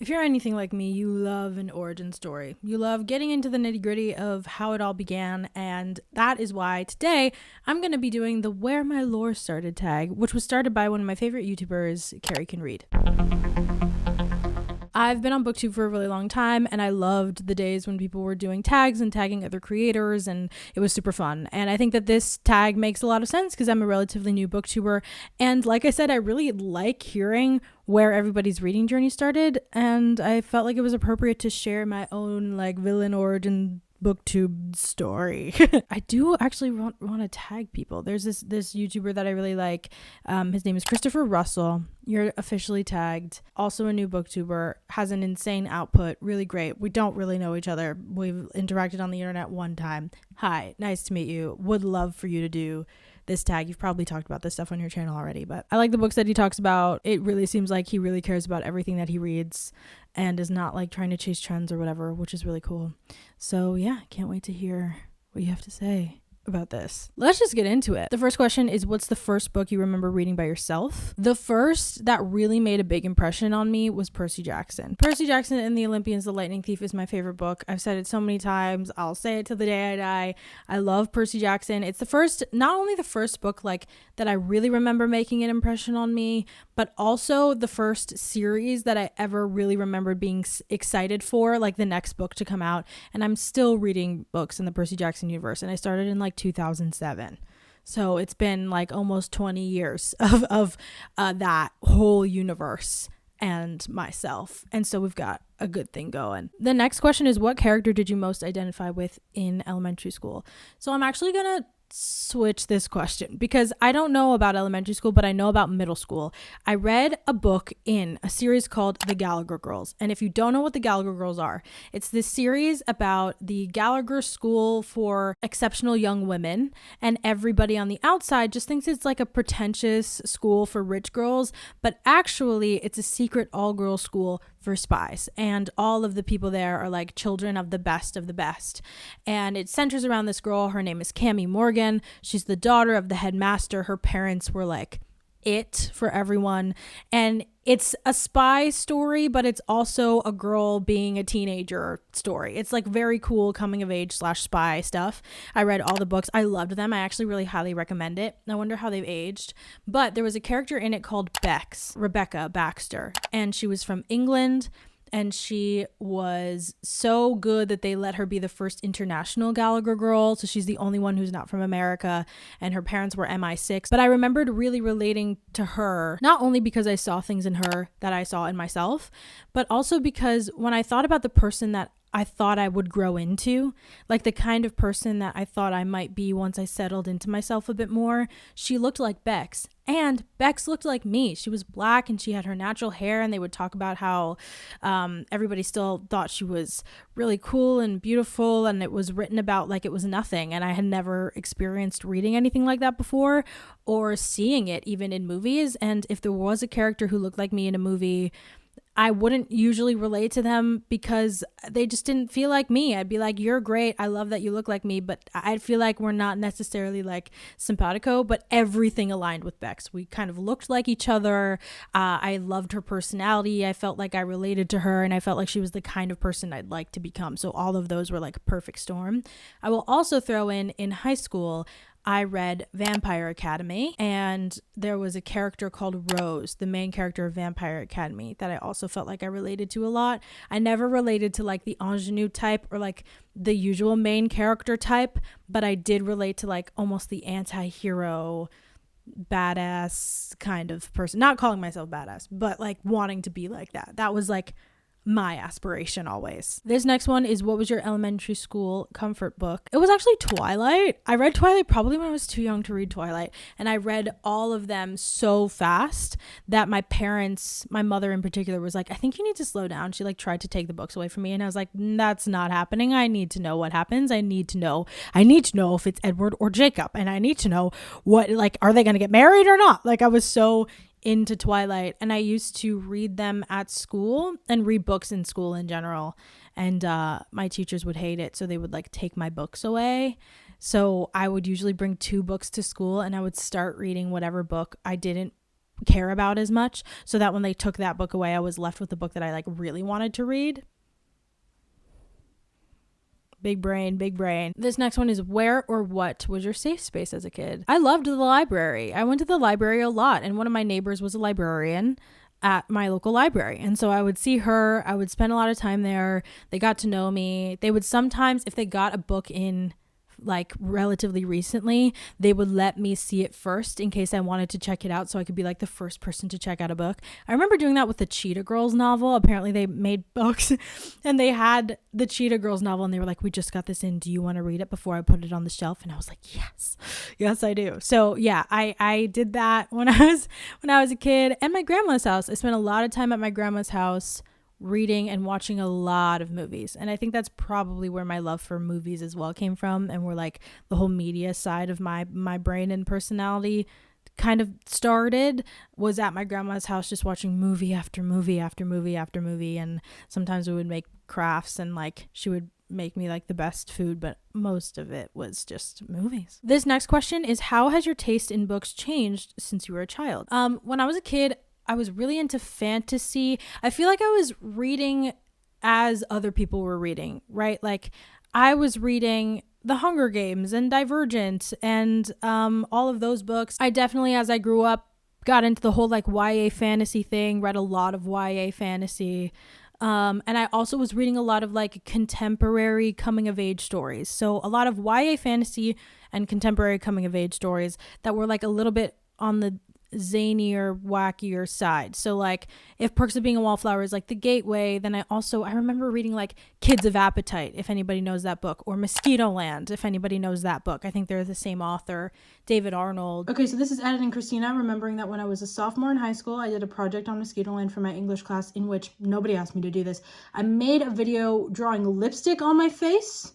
If you're anything like me, you love an origin story. You love getting into the nitty-gritty of how it all began, and that is why today I'm going to be doing the Where My Lore Started tag, which was started by one of my favorite YouTubers, Carrie Can Read. I've been on BookTube for a really long time, and I loved the days when people were doing tags and tagging other creators, and it was super fun. And I think that this tag makes a lot of sense because I'm a relatively new BookTuber, and like I said, I really like hearing where everybody's reading journey started, and I felt like it was appropriate to share my own like villain origin booktube story. I do actually want to tag people. There's this YouTuber that I really like. His name is Christopher Russell. You're officially tagged. Also a new booktuber, has an insane output, really great. We don't really know each other. We've interacted on the internet one time. Hi, nice to meet you. Would love for you to do this tag. You've probably talked about this stuff on your channel already, but I like the books that he talks about. It really seems like he really cares about everything that he reads and is not like trying to chase trends or whatever, which is really cool. So yeah, can't wait to hear what you have to say about this. Let's just get into it. The first question is, what's the first book you remember reading by yourself? The first that really made a big impression on me was Percy Jackson. Percy Jackson and the Olympians, The Lightning Thief is my favorite book. I've said it so many times. I'll say it till the day I die. I love Percy Jackson. It's the first, not only the first book like that I really remember making an impression on me, but also the first series that I ever really remembered being excited for, like the next book to come out. And I'm still reading books in the Percy Jackson universe, and I started in like 2007. So it's been like almost 20 years of that whole universe and myself. And so we've got a good thing going. The next question is, what character did you most identify with in elementary school? So I'm actually gonna switch this question because I don't know about elementary school, but I know about middle school. I read a book in a series called The Gallagher Girls. And if you don't know what the Gallagher Girls are, it's this series about the Gallagher School for Exceptional Young Women. And everybody on the outside just thinks it's like a pretentious school for rich girls, but actually it's a secret all-girls school for spies, and all of the people there are like children of the best of the best. And it centers around this girl. Her name is Cammie Morgan. She's the daughter of the headmaster. Her parents were like it for everyone, and it's a spy story, but it's also a girl being a teenager story. It's like very cool coming of age / spy stuff. I read all the books. I loved them. I actually really highly recommend it. I wonder how they've aged. But there was a character in it called Bex, Rebecca Baxter, and she was from England. And she was so good that they let her be the first international Gallagher girl. So she's the only one who's not from America. And her parents were MI6. But I remembered really relating to her, not only because I saw things in her that I saw in myself, but also because when I thought about the person that I thought I would grow into, like the kind of person that I thought I might be once I settled into myself a bit more, she looked like Bex. And Bex looked like me. She was black and she had her natural hair, and they would talk about how everybody still thought she was really cool and beautiful, and it was written about like it was nothing. And I had never experienced reading anything like that before or seeing it even in movies. And if there was a character who looked like me in a movie, I wouldn't usually relate to them because they just didn't feel like me. I'd be like, you're great. I love that you look like me. But I'd feel like we're not necessarily like simpatico, but everything aligned with Bex. We kind of looked like each other. I loved her personality. I felt like I related to her, and I felt like she was the kind of person I'd like to become. So all of those were like a perfect storm. I will also throw in high school, I read Vampire Academy, and there was a character called Rose, the main character of Vampire Academy, that I also felt like I related to a lot. I never related to like the ingenue type or like the usual main character type, but I did relate to like almost the anti-hero badass kind of person. Not calling myself badass, but like wanting to be like that. That was like my aspiration always. This next one is, what was your elementary school comfort book? It was actually Twilight. I read Twilight probably when I was too young to read Twilight, and I read all of them so fast that my parents, my mother in particular, was like, I think you need to slow down. She like tried to take the books away from me, and I was like, that's not happening. I need to know what happens. I need to know if it's Edward or Jacob, and I need to know what, like, are they going to get married or not? Like, I was so into Twilight, and I used to read them at school and read books in school in general, and my teachers would hate it, so they would like take my books away. So I would usually bring 2 books to school, and I would start reading whatever book I didn't care about as much, so that when they took that book away, I was left with the book that I like really wanted to read. Big brain, big brain. This next one is, where or what was your safe space as a kid? I loved the library. I went to the library a lot, and one of my neighbors was a librarian at my local library. And so I would see her, I would spend a lot of time there. They got to know me. They would sometimes, if they got a book in like relatively recently, they would let me see it first in case I wanted to check it out, so I could be like the first person to check out a book. I remember doing that with the Cheetah Girls novel. Apparently they made books and they had the Cheetah Girls novel, and they were like, we just got this in, do you want to read it before I put it on the shelf? And I was like, yes I do. So yeah, I did that when I was a kid. And my grandma's house, I spent a lot of time at my grandma's house reading and watching a lot of movies. And I think that's probably where my love for movies as well came from, and where like the whole media side of my brain and personality kind of started, was at my grandma's house, just watching movie after movie after movie after movie. And sometimes we would make crafts, and like she would make me like the best food, but most of it was just movies. This next question is, how has your taste in books changed since you were a child? When I was a kid, I was really into fantasy. I feel like I was reading as other people were reading, right? Like I was reading The Hunger Games and Divergent and all of those books. I definitely, as I grew up, got into the whole like YA fantasy thing, read a lot of YA fantasy. And I also was reading a lot of like contemporary coming of age stories. So a lot of YA fantasy and contemporary coming of age stories that were like a little bit on the zanier, wackier side. So like if Perks of Being a Wallflower is like the gateway, then I remember reading like Kids of Appetite, if anybody knows that book, or Mosquitoland, if anybody knows that book. I think they're the same author, David Arnold. Okay, so this is Editing Christina, remembering that when I was a sophomore in high school, I did a project on Mosquitoland for my English class, in which nobody asked me to do this. I made a video drawing lipstick on my face,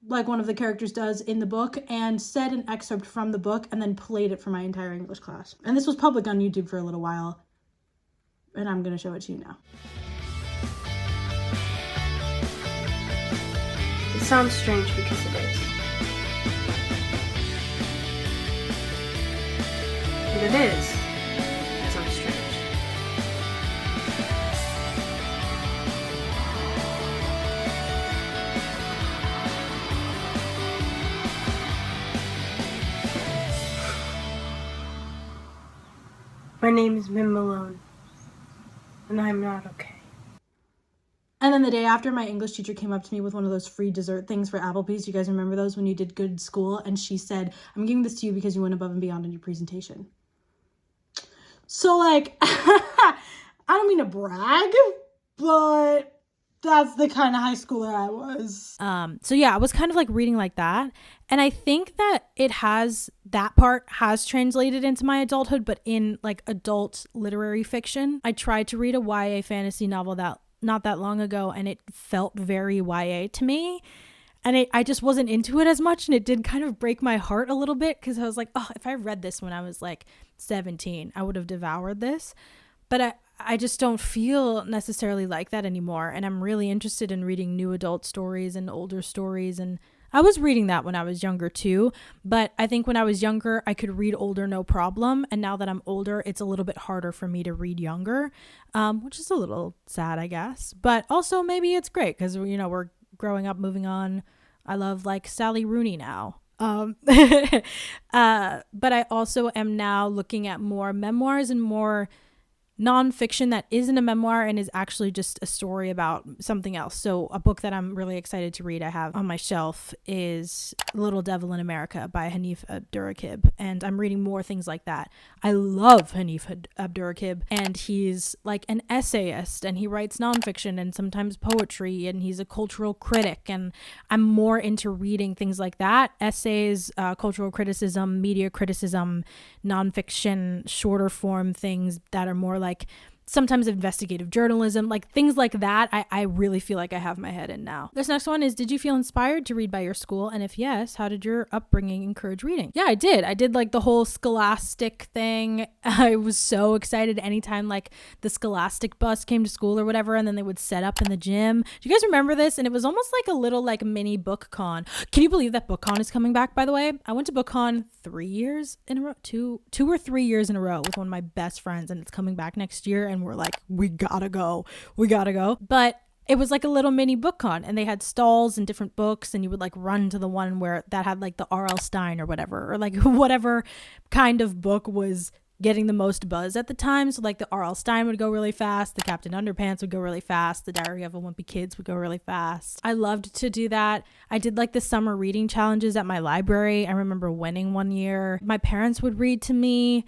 like one of the characters does in the book, and said an excerpt from the book, and then played it for my entire English class. And this was public on YouTube for a little while, and I'm gonna show it to you now. It sounds strange because it is. But it is. It sounds strange. My name is Mim Malone, and I'm not okay. And then the day after, my English teacher came up to me with one of those free dessert things for Applebee's. You guys remember those when you did good school? And she said, I'm giving this to you because you went above and beyond in your presentation. So like, I don't mean to brag, but that's the kind of high schooler I was. So yeah, I was kind of like reading like that. And I think that that part has translated into my adulthood, but in like adult literary fiction. I tried to read a YA fantasy novel that not that long ago, and it felt very YA to me. And I just wasn't into it as much, and it did kind of break my heart a little bit, because I was like, oh, if I read this when I was like 17, I would have devoured this. But I just don't feel necessarily like that anymore. And I'm really interested in reading new adult stories and older stories. And I was reading that when I was younger too. But I think when I was younger, I could read older no problem. And now that I'm older, it's a little bit harder for me to read younger, which is a little sad, I guess. But also maybe it's great because, you know, we're growing up, moving on. I love like Sally Rooney now. But I also am now looking at more memoirs and more nonfiction that isn't a memoir and is actually just a story about something else. So a book that I'm really excited to read I have on my shelf is Little Devil in America by Hanif Abdurraqib, and I'm reading more things like that. I love Hanif Abdurraqib, and he's like an essayist, and he writes nonfiction and sometimes poetry, and he's a cultural critic, and I'm more into reading things like that: essays, cultural criticism, media criticism, nonfiction, shorter form things that are more like sometimes investigative journalism, like things like that. I really feel like I have my head in now. This next one is, did you feel inspired to read by your school? And if yes, how did your upbringing encourage reading? Yeah, I did. I did like the whole scholastic thing. I was so excited anytime like the scholastic bus came to school or whatever, and then they would set up in the gym. Do you guys remember this? And it was almost like a little like mini book con. Can you believe that BookCon is coming back, by the way? I went to BookCon 3 years in a row, two or 3 years in a row with one of my best friends, and it's coming back next year, and we're like, we gotta go. But it was like a little mini BookCon, and they had stalls and different books, and you would like run to the one where that had like the R.L. Stein or whatever, or like whatever kind of book was getting the most buzz at the time. So like the R.L. Stein would go really fast, the Captain Underpants would go really fast, the Diary of a Wimpy Kids would go really fast. I loved to do that. I did like the summer reading challenges at my library. I remember winning one year. My parents would read to me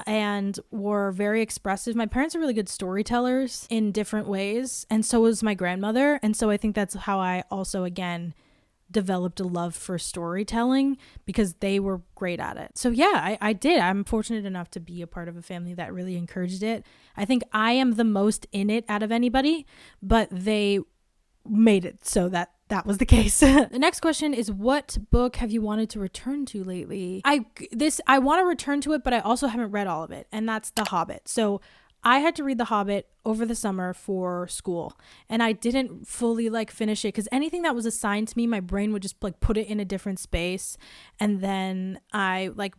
and were very expressive. My parents are really good storytellers in different ways, and so was my grandmother. And so I think that's how I also, again, developed a love for storytelling, because they were great at it. So yeah, I did. I'm fortunate enough to be a part of a family that really encouraged it. I think I am the most in it out of anybody, but they made it so that was the case. The next question is, what book have you wanted to return to lately? I want to return to it, but I also haven't read all of it, and that's The Hobbit. So I had to read The Hobbit over the summer for school, and I didn't fully like finish it, because anything that was assigned to me, my brain would just like put it in a different space, and then I like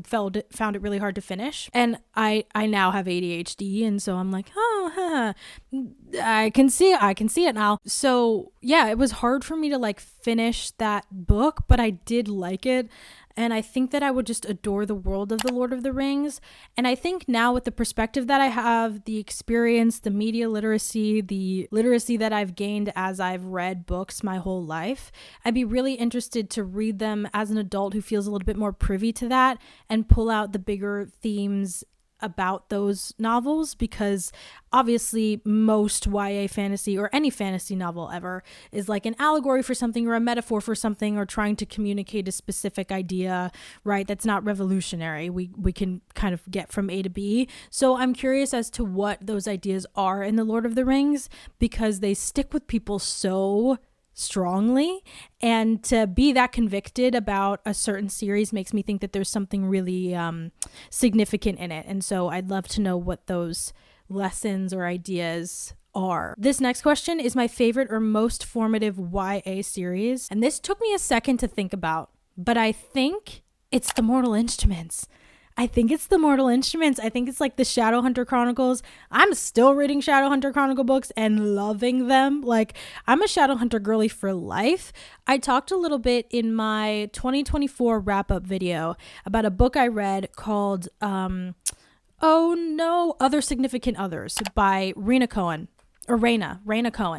found it really hard to finish. And I now have ADHD, and so I'm like, I can see it now. So yeah, it was hard for me to like finish that book, but I did like it. And I think that I would just adore the world of The Lord of the Rings. And I think now, with the perspective that I have, the experience, the media literacy, the literacy that I've gained as I've read books my whole life, I'd be really interested to read them as an adult who feels a little bit more privy to that, and pull out the bigger themes about those novels, because obviously most YA fantasy, or any fantasy novel ever, is like an allegory for something, or a metaphor for something, or trying to communicate a specific idea, right? That's not revolutionary. We can kind of get from A to B. So I'm curious as to what those ideas are in The Lord of the Rings, because they stick with people so strongly, and to be that convicted about a certain series makes me think that there's something really significant in it. And so I'd love to know what those lessons or ideas are. This next question is, my favorite or most formative YA series, and this took me a second to think about, but I think it's The Mortal Instruments. I think it's like the Shadowhunter Chronicles. I'm still reading Shadowhunter Chronicle books and loving them. Like, I'm a Shadowhunter girly for life. I talked a little bit in my 2024 wrap-up video about a book I read called Other Significant Others by Raina Cohen.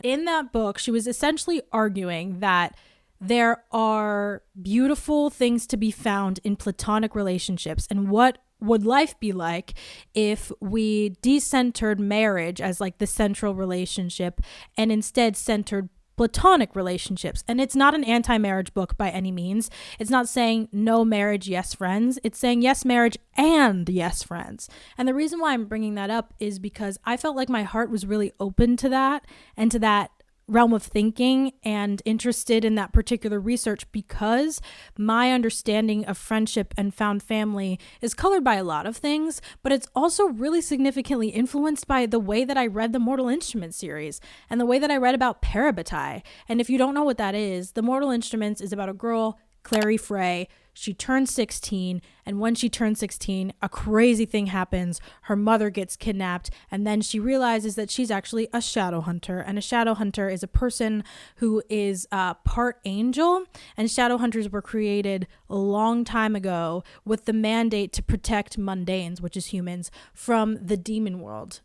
In that book, she was essentially arguing that there are beautiful things to be found in platonic relationships, and what would life be like if we decentered marriage as like the central relationship, and instead centered platonic relationships. And it's not an anti-marriage book by any means. It's not saying no marriage, yes friends. It's saying yes marriage and yes friends. And the reason why I'm bringing that up is because I felt like my heart was really open to that, and to that realm of thinking, and interested in that particular research, because my understanding of friendship and found family is colored by a lot of things, but it's also really significantly influenced by the way that I read the Mortal Instruments series, and the way that I read about parabatai. And if you don't know what that is, the Mortal Instruments is about a girl, Clary Frey. She turns 16, and when she turns 16, a crazy thing happens. Her mother gets kidnapped, and then she realizes that she's actually a shadow hunter. And a shadow hunter is a person who is part angel, and shadow hunters were created a long time ago with the mandate to protect mundanes, which is humans, from the demon world,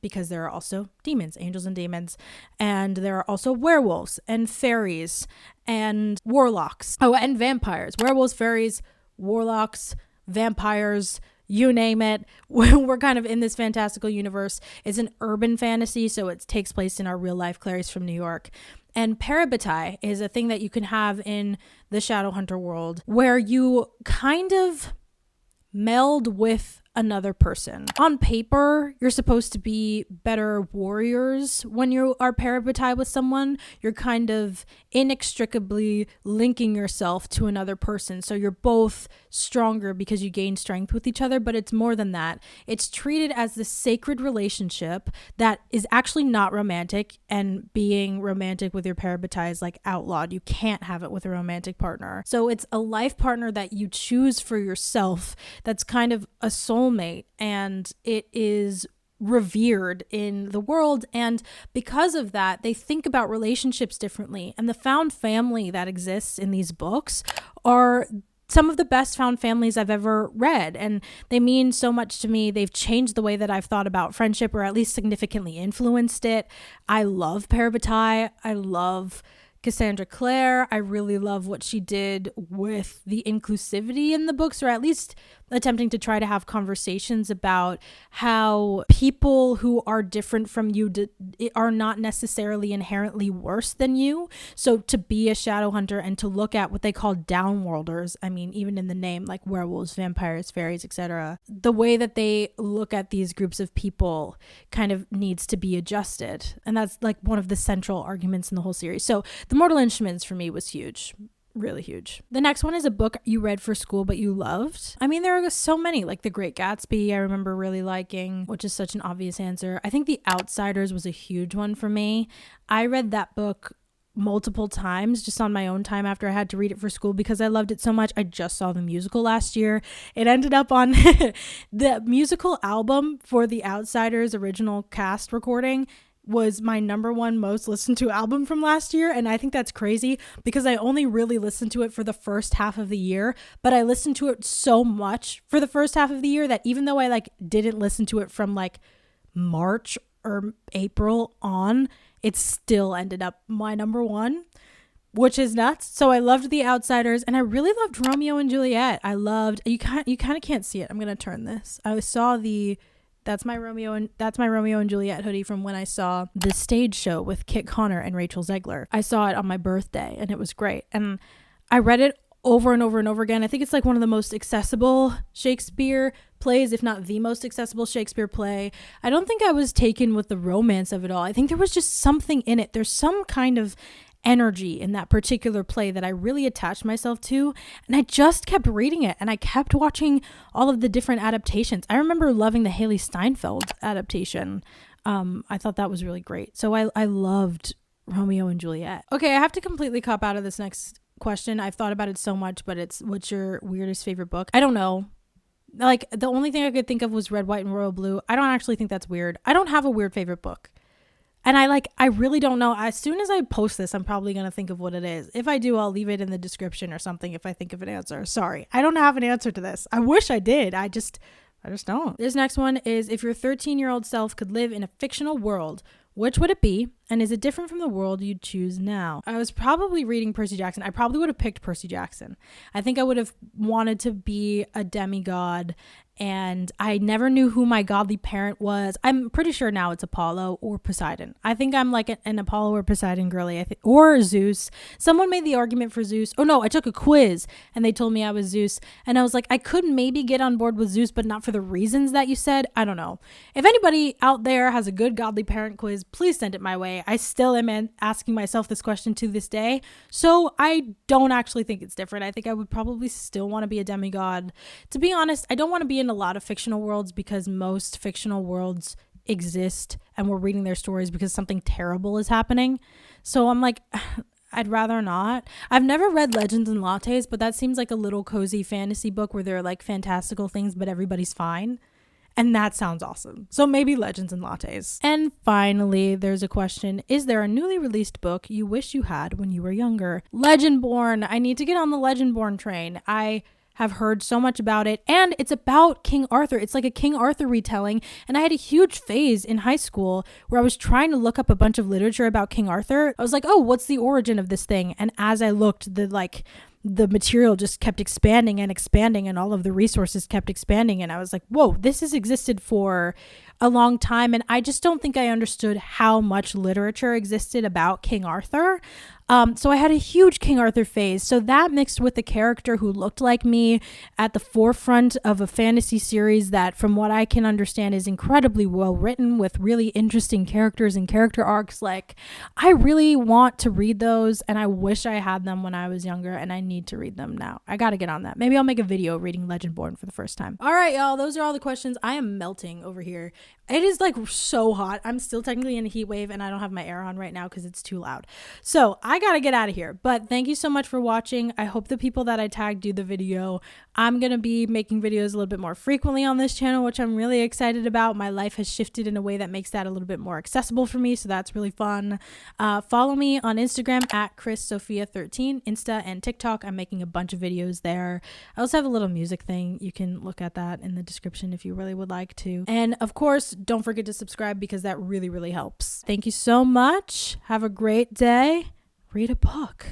because there are also demons, angels and demons, and there are also werewolves and fairies and warlocks. Oh, and vampires. Werewolves, fairies, warlocks, vampires, you name it. We're kind of in this fantastical universe. It's an urban fantasy, so it takes place in our real life. Clary's from New York. And parabatai is a thing that you can have in the Shadowhunter world, where you kind of meld with another person. On paper, you're supposed to be better warriors when you are parabatai with someone. You're kind of inextricably linking yourself to another person. So you're both stronger because you gain strength with each other, but it's more than that. It's treated as this sacred relationship that is actually not romantic, and being romantic with your parabatai is like outlawed. You can't have it with a romantic partner. So it's a life partner that you choose for yourself that's kind of a soulmate, and it is revered in the world. And because of that, they think about relationships differently. And the found family that exists in these books are some of the best found families I've ever read, and they mean so much to me. They've changed the way that I've thought about friendship, or at least significantly influenced it. I love parabatai. I love Cassandra Clare. I really love what she did with the inclusivity in the books, or at least attempting to try to have conversations about how people who are different from you are not necessarily inherently worse than you. So to be a shadow hunter and to look at what they call downworlders, I mean, even in the name, like werewolves, vampires, fairies, etc., the way that they look at these groups of people kind of needs to be adjusted. And that's like one of the central arguments in the whole series. So The Mortal Instruments for me was huge. Really huge. The next one is a book you read for school but you loved. I mean, there are so many, like The Great Gatsby I remember really liking, which is such an obvious answer. I think The Outsiders was a huge one for me. I read that book multiple times just on my own time after I had to read it for school because I loved it so much. I just saw the musical last year. It ended up on the musical album for The Outsiders original cast recording was my number one most listened to album from last year. And I think that's crazy because I only really listened to it for the first half of the year, but I listened to it so much for the first half of the year that even though I like didn't listen to it from like March or April on, it still ended up my number one, which is nuts. So I loved The Outsiders, and I really loved Romeo and Juliet. I loved, you kind of can't see it. I'm going to turn this. I saw that's my Romeo and Juliet hoodie from when I saw the stage show with Kit Connor and Rachel Zegler. I saw it on my birthday and it was great. And I read it over and over and over again. I think it's like one of the most accessible Shakespeare plays, if not the most accessible Shakespeare play. I don't think I was taken with the romance of it all. I think there was just something in it. There's some kind of energy in that particular play that I really attached myself to, and I just kept reading it, and I kept watching all of the different adaptations. I remember loving the Haley Steinfeld adaptation. I thought that was really great. So I loved Romeo and Juliet. Okay, I have to completely cop out of this next question. I've thought about it so much, but it's, what's your weirdest favorite book? I don't know. Like, the only thing I could think of was Red, White, and Royal Blue. I don't actually think that's weird. I don't have a weird favorite book. And I really don't know. As soon as I post this, I'm probably going to think of what it is. If I do, I'll leave it in the description or something if I think of an answer. Sorry, I don't have an answer to this. I wish I did. I just don't. This next one is, if your 13-year-old self could live in a fictional world, which would it be? And is it different from the world you'd choose now? I was probably reading Percy Jackson. I probably would have picked Percy Jackson. I think I would have wanted to be a demigod, and I never knew who my godly parent was. I'm pretty sure now it's Apollo or Poseidon. I think I'm like an Apollo or Poseidon girly, or Zeus. Someone made the argument for Zeus. Oh no, I took a quiz and they told me I was Zeus, and I was like, I could maybe get on board with Zeus, but not for the reasons that you said. I don't know. If anybody out there has a good godly parent quiz, please send it my way. I still am asking myself this question to this day, so I don't actually think it's different. I think I would probably still want to be a demigod. To be honest, I don't want to be in a lot of fictional worlds because most fictional worlds exist and we're reading their stories because something terrible is happening. So I'm like, I'd rather not. I've never read Legends and Lattes, but that seems like a little cozy fantasy book where there are like fantastical things, but everybody's fine. And that sounds awesome. So maybe Legends and Lattes. And finally, there's a question. Is there a newly released book you wish you had when you were younger? Legendborn. I need to get on the Legendborn train. I have heard so much about it, and it's about King Arthur. It's like a King Arthur retelling, and I had a huge phase in high school where I was trying to look up a bunch of literature about King Arthur. I was like, oh, what's the origin of this thing? And as I looked, the material just kept expanding and expanding, and all of the resources kept expanding. And I was like, whoa, this has existed for a long time. And I just don't think I understood how much literature existed about King Arthur. So I had a huge King Arthur phase. So that mixed with the character who looked like me at the forefront of a fantasy series that, from what I can understand, is incredibly well written with really interesting characters and character arcs. Like, I really want to read those, and I wish I had them when I was younger, and I need to read them now. I got to get on that. Maybe I'll make a video reading Legendborn for the first time. All right, y'all. Those are all the questions. I am melting over here. It is like so hot. I'm still technically in a heat wave, and I don't have my air on right now because it's too loud. So I gotta get out of here. But thank you so much for watching. I hope the people that I tagged do the video. I'm gonna be making videos a little bit more frequently on this channel, which I'm really excited about. My life has shifted in a way that makes that a little bit more accessible for me, so that's really fun. Follow me on Instagram at ChrisSophia13, Insta and TikTok. I'm making a bunch of videos there. I also have a little music thing. You can look at that in the description if you really would like to. And of course, don't forget to subscribe because that really, really helps. Thank you so much. Have a great day. Read a book.